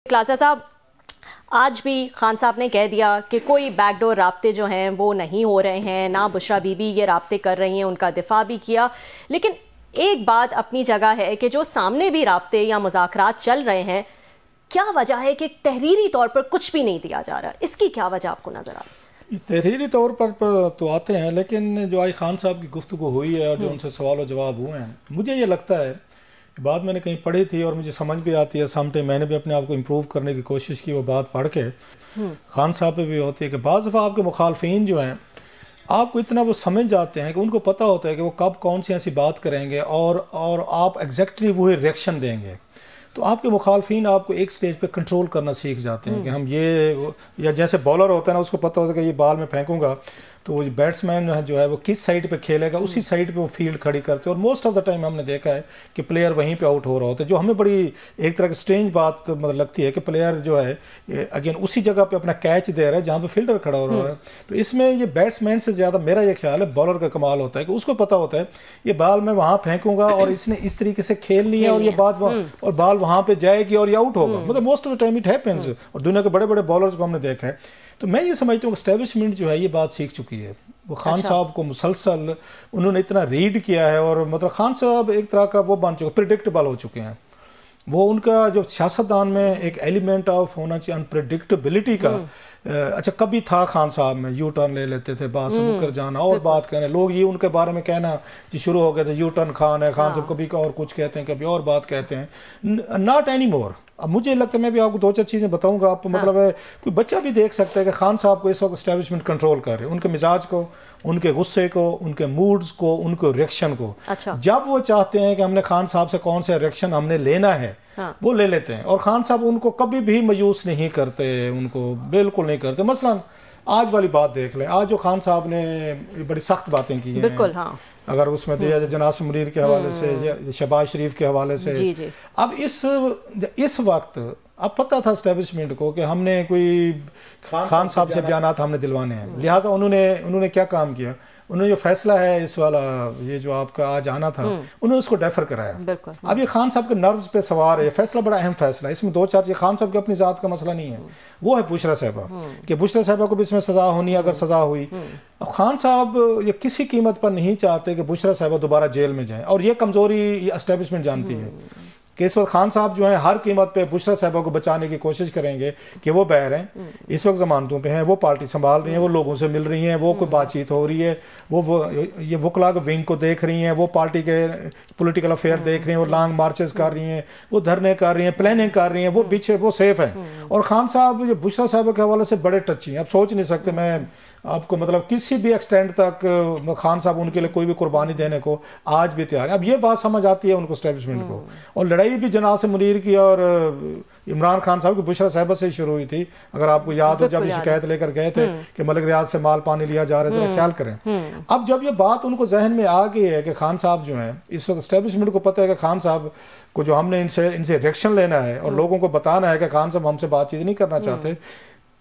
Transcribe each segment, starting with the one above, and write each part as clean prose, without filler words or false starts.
خلاصہ صاحب آج بھی خان صاحب نے کہہ دیا کہ کوئی بیک ڈور رابطے جو ہیں وہ نہیں ہو رہے ہیں، نہ بشریٰ بی بی یہ رابطے کر رہی ہیں، ان کا دفاع بھی کیا، لیکن ایک بات اپنی جگہ ہے کہ جو سامنے بھی رابطے یا مذاکرات چل رہے ہیں، کیا وجہ ہے کہ تحریری طور پر کچھ بھی نہیں دیا جا رہا؟ اس کی کیا وجہ آپ کو نظر آتی؟ تحریری طور پر تو آتے ہیں، لیکن جو آج خان صاحب کی گفتگو ہوئی ہے اور جو ان سے سوال و جواب ہوئے ہیں، مجھے یہ لگتا ہے بات میں نے کہیں پڑھی تھی اور مجھے سمجھ بھی آتی ہے، سم ٹائم میں نے بھی اپنے آپ کو امپروو کرنے کی کوشش کی، وہ بات پڑھ کے خان صاحب پہ بھی ہوتی ہے کہ بعض دفعہ آپ کے مخالفین جو ہیں آپ کو اتنا وہ سمجھ جاتے ہیں کہ ان کو پتہ ہوتا ہے کہ وہ کب کون سی ایسی بات کریں گے اور آپ ایگزیکٹلی وہی ریئیکشن دیں گے، تو آپ کے مخالفین آپ کو ایک سٹیج پہ کنٹرول کرنا سیکھ جاتے ہیں کہ ہم یہ، یا جیسے بالر ہوتا ہے نا، اس کو پتہ ہوتا ہے کہ یہ بال میں پھینکوں گا تو وہ بیٹس مین جو ہے وہ کس سائڈ پہ کھیلے گا، اسی سائڈ پہ وہ فیلڈ کھڑی کرتے ہیں، اور موسٹ آف دا ٹائم ہم نے دیکھا ہے کہ پلیئر وہیں پہ آؤٹ ہو رہا ہوتا ہے، جو ہمیں بڑی ایک طرح کی اسٹرینج بات مطلب لگتی ہے کہ پلیئر جو ہے اگین اسی جگہ پہ اپنا کیچ دے رہا ہے جہاں پہ فیلڈر کھڑا ہو رہا ہے، تو اس میں یہ بیٹس مین سے زیادہ میرا یہ خیال ہے بالر کا کمال ہوتا ہے کہ اس کو پتہ ہوتا ہے یہ بال میں وہاں پھینکوں گا اور اس نے اس طریقے سے کھیلنی ہے اور یہ بات اور بال وہاں پہ جائے گی اور یہ آؤٹ ہوگا، مطلب most of the time it happens, اور دنیا کے بڑے بڑے بالرز کو ہم نے دیکھا ہے، تو میں یہ سمجھتا ہوں کہ اسٹیبلشمنٹ جو ہے یہ بات سیکھ چکی ہے، وہ خان صاحب کو مسلسل انہوں نے اتنا ریڈ کیا ہے، اور مطلب خان صاحب ایک طرح کا وہ بن چکے، پریڈکٹیبل ہو چکے ہیں، وہ ان کا جو سیاستدان میں ایک ایلیمنٹ آف ہونا چاہیے انپریڈکٹیبلٹی کا، اچھا کبھی تھا خان صاحب میں یو ٹرن لے لیتے تھے، بات سے مکر جانا اور بات کہنے، لوگ یہ ان کے بارے میں کہنا جی شروع ہو گئے تھے یو ٹرن خان ہے، خان صاحب کبھی اور کچھ کہتے ہیں کبھی اور بات کہتے ہیں، ناٹ اینی مور۔ اب مجھے لگتا ہے میں بھی آپ کو دو چار چیزیں بتاؤں گا، آپ کو مطلب ہے کوئی بچہ بھی دیکھ سکتا ہے کہ خان صاحب کو اس وقت اسٹیبلشمنٹ کنٹرول کر رہے ہیں، ان کے مزاج کو، ان کے غصے کو، ان کے موڈز کو، ان کے ریئیکشن کو، جب وہ چاہتے ہیں کہ ہم نے خان صاحب سے کون سے ریئیکشن ہم نے لینا ہے وہ لے لیتے ہیں، اور خان صاحب ان کو کبھی بھی مایوس نہیں کرتے، ان کو بالکل نہیں کرتے۔ مثلا آج والی بات دیکھ لیں، آج جو خان صاحب نے بڑی سخت باتیں کی ہیں، بالکل ہاں، اگر اس میں دیا جائے جناز منیر کے حوالے سے، شہباز شریف کے حوالے سے، اب اس وقت اب پتہ تھا اسٹیبلشمنٹ کو کہ ہم نے کوئی خان صاحب سے بیانات ہم نے دلوانے ہیں، لہٰذا انہوں نے کیا کام کیا، انہوں نے جو فیصلہ ہے اس والا یہ جو آپ کا آج آنا تھا انہوں نے اس کو ڈیفر کرایا۔ اب یہ خان صاحب کے نروز پہ سوار ہے، یہ فیصلہ بڑا اہم فیصلہ ہے، اس میں دو چار چیز، خان صاحب کی اپنی ذات کا مسئلہ نہیں ہے، وہ ہے بشریٰ صاحبہ کہ بشریٰ صاحبہ کو بھی اس میں سزا ہونی ہے، اگر سزا ہوئی خان صاحب یہ کسی قیمت پر نہیں چاہتے کہ بشریٰ صاحبہ دوبارہ جیل میں جائیں، اور یہ کمزوری اسٹیبلشمنٹ جانتی ہے کہ اس وقت خان صاحب جو ہیں ہر قیمت پہ بشریٰ صاحبہ کو بچانے کی کوشش کریں گے کہ وہ بہر ہیں، اس وقت ضمانتوں پہ ہیں، وہ پارٹی سنبھال رہی ہیں، وہ لوگوں سے مل رہی ہیں، وہ کوئی بات چیت ہو رہی ہے، وہ یہ وکلا کے ونگ کو دیکھ رہی ہیں، وہ پارٹی کے پولیٹیکل افیئر دیکھ رہی ہیں، وہ لانگ مارچز کر رہی ہیں، وہ دھرنے کر رہی ہیں، پلاننگ کر رہی ہیں، وہ پیچھے وہ سیف ہیں، اور خان صاحب یہ بشریٰ صاحبہ کے حوالے سے بڑے ٹچی ہیں، آپ سوچ نہیں سکتے، میں آپ کو مطلب کسی بھی ایکسٹینٹ تک خان صاحب ان کے لیے کوئی بھی قربانی دینے کو آج بھی تیار ہے۔ اب یہ بات سمجھ آتی ہے ان کو اسٹیبلشمنٹ کو، اور لڑائی بھی جناز منیر کی اور عمران خان صاحب کی بشریٰ صاحبہ سے ہی شروع ہوئی تھی، اگر آپ کو یاد ہو جب یہ شکایت لے کر گئے تھے کہ ملک ریاض سے مال پانی لیا جا رہا ہے، ذرا خیال کریں۔ اب جب یہ بات ان کو ذہن میں آ گئی ہے کہ خان صاحب جو ہیں اس وقت اسٹیبلشمنٹ کو پتہ ہے کہ خان صاحب کو جو ہم نے ان سے ریئیکشن لینا ہے اور لوگوں کو بتانا ہے کہ خان صاحب ہم سے بات چیت نہیں کرنا چاہتے،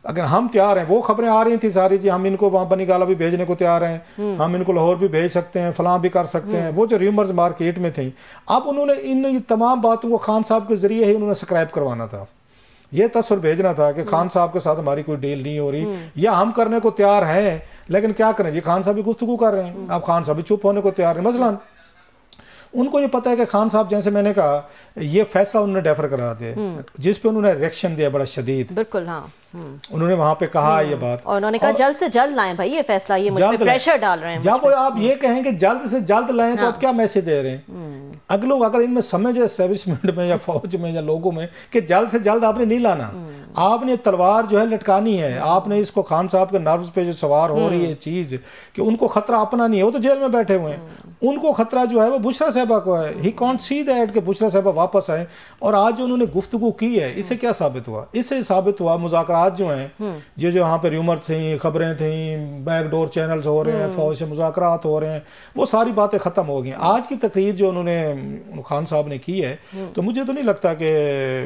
اگر ہم تیار ہیں، وہ خبریں آ رہی تھیں ساری جی ہم ان کو وہاں بنی گالا بھی بھیجنے کو تیار ہیں، ہم ان کو لاہور بھی بھیج سکتے ہیں، فلاں بھی کر سکتے ہیں، وہ جو ریومرز مارکیٹ میں تھیں، اب انہوں نے ان تمام باتوں کو خان صاحب کے ذریعے ہی انہوں نے سکرائب کروانا تھا، یہ تصور بھیجنا تھا کہ خان صاحب کے ساتھ ہماری کوئی ڈیل نہیں ہو رہی، یا ہم کرنے کو تیار ہیں لیکن کیا کریں جی خان صاحب بھی گفتگو کر رہے ہیں، اب خان صاحب بھی چپ ہونے کو تیار ہیں۔ مثلا ان کو یہ پتہ ہے کہ خان صاحب جیسے میں نے کہا یہ فیصلہ انہوں نے ڈیفر کرا دیا جس پہ انہوں نے ریئیکشن دیا بڑا شدید، بالکل ہاں، انہوں نے وہاں پہ کہا یہ بات، اور انہوں نے کہا جلد سے جلد لائیں بھائی یہ فیصلہ، یہ مجھ پہ پریشر ڈال رہے ہیں، جب آپ یہ کہیں کہ جلد سے جلد لائیں تو آپ کیا میسج دے رہے ہیں؟ اگلوں اگر ان میں سمجھ ہے اسٹیبلشمنٹ میں یا فوج میں یا لوگوں میں کہ جلد سے جلد آپ نے نہیں لانا، آپ نے تلوار جو ہے لٹکانی ہے، آپ نے اس کو خان صاحب کے نروز پہ جو سوار ہو رہی ہے چیز کہ ان کو خطرہ اپنا نہیں ہے، وہ تو جیل میں بیٹھے ہوئے ہیں، ان کو خطرہ جو ہے وہ بشریٰ صاحبہ کو ہے، ہی کانٹ سی دیٹ کہ بشریٰ صاحبہ واپس آئے، اور آج جو انہوں نے گفتگو کی ہے اس سے کیا ثابت ہوا؟ اس سے ثابت ہوا مذاکرات جو ہیں جو یہاں پہ ریومر تھیں، خبریں تھیں، بیک ڈور چینلز ہو رہے ہیں، فوج سے مذاکرات ہو رہے ہیں، وہ ساری باتیں ختم ہو گئی۔ آج کی تقریر جو انہوں نے خان صاحب نے کی ہے تو مجھے تو نہیں لگتا کہ،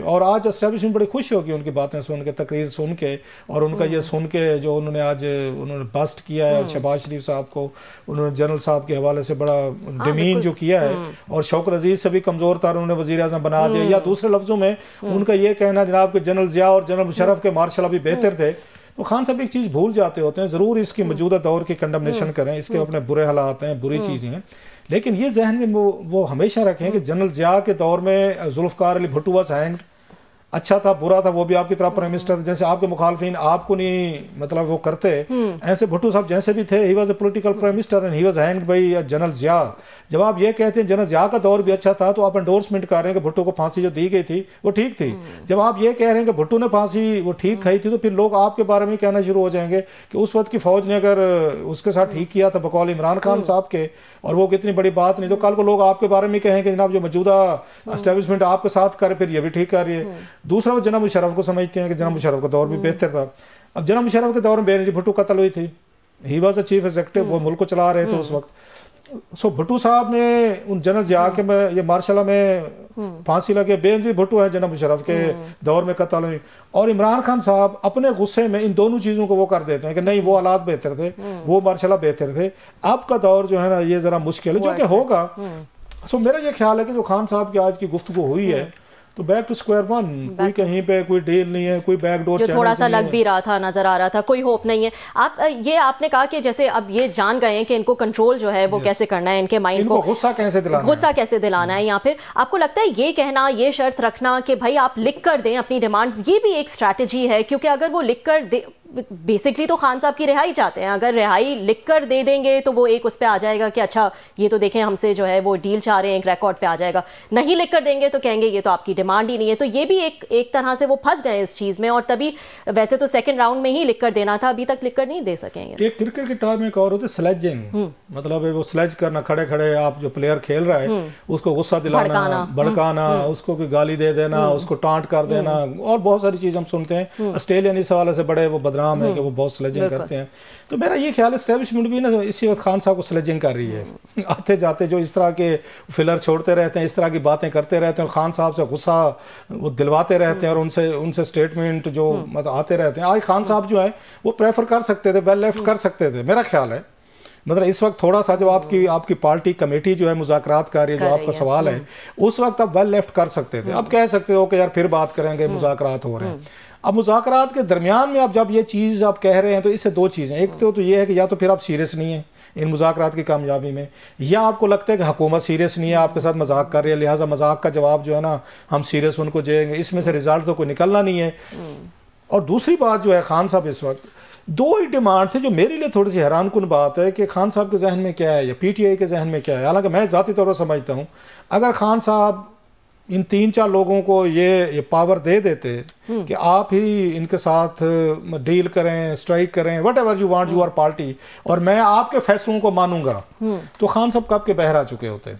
اور آج اسٹیبلشمنٹ بڑی خوش ہوگی ان کی باتیں سن کے, تقریر سن کے, اور ان کا یہ سن کے جو انہوں نے آج انہوں نے بسٹ کیا ہے شہباز شریف صاحب کو, انہوں نے جنرل صاحب کے حوالے سے بڑا ڈیمین جو کیا ہے, اور شوکت عزیز سے بھی کمزور تر انہوں نے وزیر اعظم بنا دیا, یا دوسرے لفظوں میں ان کا یہ کہنا جناب کہ جنرل ضیاء اور جنرل مشرف کے مارشل ابھی بہتر تھے. تو خان صاحب ایک چیز بھول جاتے ہوتے ہیں, ضرور اس کی موجودہ دور کی کنڈمنیشن کریں, اس کے اپنے برے حالات ہیں, بری چیزیں ہیں, لیکن یہ ذہن میں وہ ہمیشہ رکھیں کہ جنرل ضیاء کے دور میں ذوالفقار علی بھٹو واز ہینگڈ, اچھا تھا برا تھا وہ بھی آپ کی طرح پرائم منسٹر, جیسے آپ کے مخالفین آپ کو نہیں مطلب وہ کرتے, ایسے بھٹو صاحب جیسے بھی تھے, he was a political prime minister and he was hanged by general Zia. جب آپ یہ کہتے ہیں جنرل ضیاء کا دور بھی اچھا تھا, تو آپ انڈورسمنٹ کر رہے ہیں کہ بھٹو کو پھانسی جو دی گئی تھی وہ ٹھیک تھی. جب آپ یہ کہہ رہے ہیں کہ بھٹو نے پھانسی وہ ٹھیک کھائی تھی, تو پھر لوگ آپ کے بارے میں کہنا شروع ہو جائیں گے کہ اس وقت کی فوج نے اگر اس کے ساتھ ٹھیک کیا تھا بقول عمران خان صاحب کے, اور وہ کتنی بڑی بات نہیں, تو کل کو لوگ آپ کے بارے میں کہیں کہ جناب جو موجودہ اسٹیبلشمنٹ آپ کے ساتھ کرے پھر یہ بھی ٹھیک کر رہی ہے. دوسرا وہ جناب مشرف کو سمجھتے ہیں کہ جناب مشرف کا دور بھی بہتر تھا. اب جناب مشرف کے دور میں بینظیر بھٹو قتل ہوئی تھی, he was a chief executive, وہ ملک کو چلا رہے تھے اس وقت. سو بھٹو صاحب نے ان جنرل ضیاء کے یہ مارشل میں پھانسی لگے, بینظیر بھٹو ہے جناب مشرف کے دور میں قتل ہوئی, اور عمران خان صاحب اپنے غصے میں ان دونوں چیزوں کو وہ کر دیتے ہیں کہ نہیں وہ حالات بہتر تھے, وہ مارشلہ بہتر تھے, اب کا دور جو ہے نا یہ ذرا مشکل ہے, جو کہ ہوگا. سو میرا یہ خیال ہے کہ جو خان صاحب کی آج کی گفتگو ہوئی ہے, تو بیک ٹو اسکوائر ون, کوئی کہیں پہ کوئی ڈیل نہیں ہے, کوئی بیک ڈور جو تھوڑا سا لگ بھی رہا تھا, نظر آ رہا تھا, کوئی ہوپ نہیں ہے. آپ نے کہا کہ جیسے اب یہ جان گئے ہیں کہ ان کو کنٹرول جو ہے وہ کیسے کرنا ہے, ان کے مائنڈ کو غصہ کیسے دلانا ہے, یا پھر آپ کو لگتا ہے یہ کہنا, یہ شرط رکھنا کہ بھائی آپ لکھ کر دیں اپنی ڈیمانڈز, یہ بھی ایک اسٹریٹجی ہے, کیونکہ اگر وہ لکھ کر بیسکلی تو خان صاحب کی رہائی چاہتے ہیں, اگر رہائی لکھ کر دے دیں گے تو وہ ایک اس پہ آ جائے گا کہ اچھا یہ تو دیکھیں ہم سے جو ہے وہ ڈیل چاہ رہے ہیں, ایک ریکارڈ پہ آ جائے گا. نہیں لکھ کر دیں گے تو کہیں گے یہ تو آپ کی ڈیمانڈ ہی نہیں ہے. تو یہ بھی ایک طرح سے وہ پھنس گئے اس چیز میں, اور تبھی ویسے تو سیکنڈ راؤنڈ میں ہی لکھ کر دینا تھا, ابھی تک لکھ کر نہیں دے سکیں گے. ایک کرکٹ کے ٹائم میں ایک اور ہوتا ہے سلیجنگ, مطلب وہ سلیج کرنا, کھڑے کھڑے آپ جو پلیئر کھیل رہا ہے اس کو غصہ دلانا, بھڑکانا, اس کو کوئی گالی دے دینا, اس کو ٹانٹ کر دینا, اور بہت ساری چیز ہم سنتے ہیں. آسٹریلین اس حوالے سے بڑے وہ بدنام ہے کہ وہ بہت سلیجنگ کرتے ہیں. تو میرا یہ خیال ہے اسٹیبلشمنٹ بھی نا اسی وقت خان صاحب کو سلیجنگ کر رہی ہے, آتے جاتے جو اس طرح کے فلر چھوڑتے رہتے ہیں, اس طرح کی باتیں کرتے رہتے ہیں, اور خان صاحب سے غصہ وہ دلواتے رہتے ہیں, اور ان سے اسٹیٹمنٹ جو آتے رہتے ہیں. آج خان صاحب جو ہے وہ پریفر کر سکتے تھے, ویل لیفٹ کر سکتے تھے, میرا خیال ہے. مطلب اس وقت تھوڑا سا جب آپ کی پارٹی کمیٹی جو ہے مذاکرات کر رہی ہے, جو آپ کا سوال ہے, اس وقت آپ ویل لیفٹ کر سکتے تھے. اب کہہ سکتے ہو کہ یار پھر بات کریں گے, مذاکرات ہو رہے ہیں. اب مذاکرات کے درمیان میں اب جب یہ چیز آپ کہہ رہے ہیں تو اس سے دو چیزیں, ایک تو یہ ہے کہ یا تو پھر آپ سیریس نہیں ہیں ان مذاکرات کی کامیابی میں, یا آپ کو لگتا ہے کہ حکومت سیریس نہیں ہے, آپ کے ساتھ مذاق کر رہی ہے, لہٰذا مذاق کا جواب جو ہے نا ہم سیریس ان کو دیں گے, اس میں سے رزلٹ تو کوئی نکلنا نہیں ہے. اور دوسری بات جو ہے خان صاحب اس وقت دو ہی ڈیمانڈ تھے, جو میرے لیے تھوڑی سی حیران کن بات ہے کہ خان صاحب کے ذہن میں کیا ہے یا پی ٹی آئی کے ذہن میں کیا ہے. حالانکہ میں ذاتی طور پر سمجھتا ہوں اگر خان صاحب ان 3-4 لوگوں کو یہ پاور دے دیتے کہ آپ ہی ان کے ساتھ ڈیل کریں, اسٹرائک کریں, whatever you want, you are party, اور میں آپ کے فیصلوں کو مانوں گا, تو خان صاحب کب کے بہرا چکے ہوتے.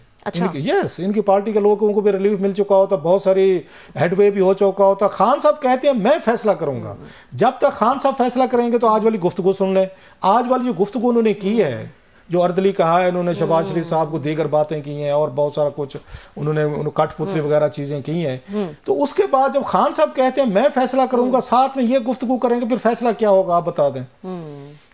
یس, ان کی پارٹی کے لوگوں کو بھی ریلیف مل چکا ہوتا, بہت ساری ہیڈ وے بھی ہو چکا ہوتا. خان صاحب کہتے ہیں میں فیصلہ کروں گا. جب تک خان صاحب فیصلہ کریں گے تو آج والی گفتگو سن لیں. آج والی جو گفتگو انہوں نے کی ہے, جو اردلی کہا ہے انہوں نے, شہباز شریف صاحب کو دیگر باتیں کی ہیں, اور بہت سارا کچھ انہوں نے کٹ پتلی وغیرہ چیزیں کی ہیں. تو اس کے بعد جب خان صاحب کہتے ہیں میں فیصلہ کروں گا, ساتھ میں یہ گفتگو کریں گے, پھر فیصلہ کیا ہوگا آپ بتا دیں.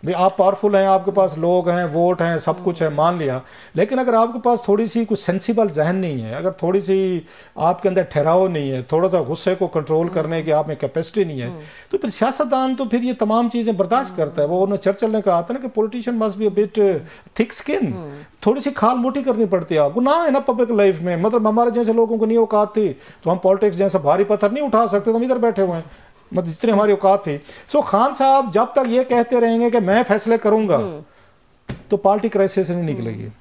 بھئی آپ پاورفل ہیں, آپ کے پاس لوگ ہیں, ووٹ ہیں, سب کچھ ہے, مان لیا, لیکن اگر آپ کے پاس تھوڑی سی کچھ سینسیبل ذہن نہیں ہے, اگر تھوڑی سی آپ کے اندر ٹھہراؤ نہیں ہے, تھوڑا سا غصے کو کنٹرول کرنے کی آپ میں کیپیسٹی نہیں ہے, تو پھر سیاستدان تو پھر یہ تمام چیزیں برداشت کرتا ہے. وہ چرچل نے کہا تھا نا کہ politician must be a bit thick skin, تھوڑی سی کھال موٹی کرنی پڑتی ہے. گناہ ہے نا پبلک لائف میں, مطلب ہمارے جیسے لوگوں کو نہیں اوقات تھی تو ہم پالیٹکس جیسا بھاری پتھر نہیں اٹھا سکتے, تو ہم ادھر بیٹھے ہوئے ہیں, مطلب جتنے ہماری اوقات تھی. سو خان صاحب جب تک یہ کہتے رہیں گے کہ میں فیصلے کروں گا, تو پارٹی کرائسس سے نہیں نکلے گی.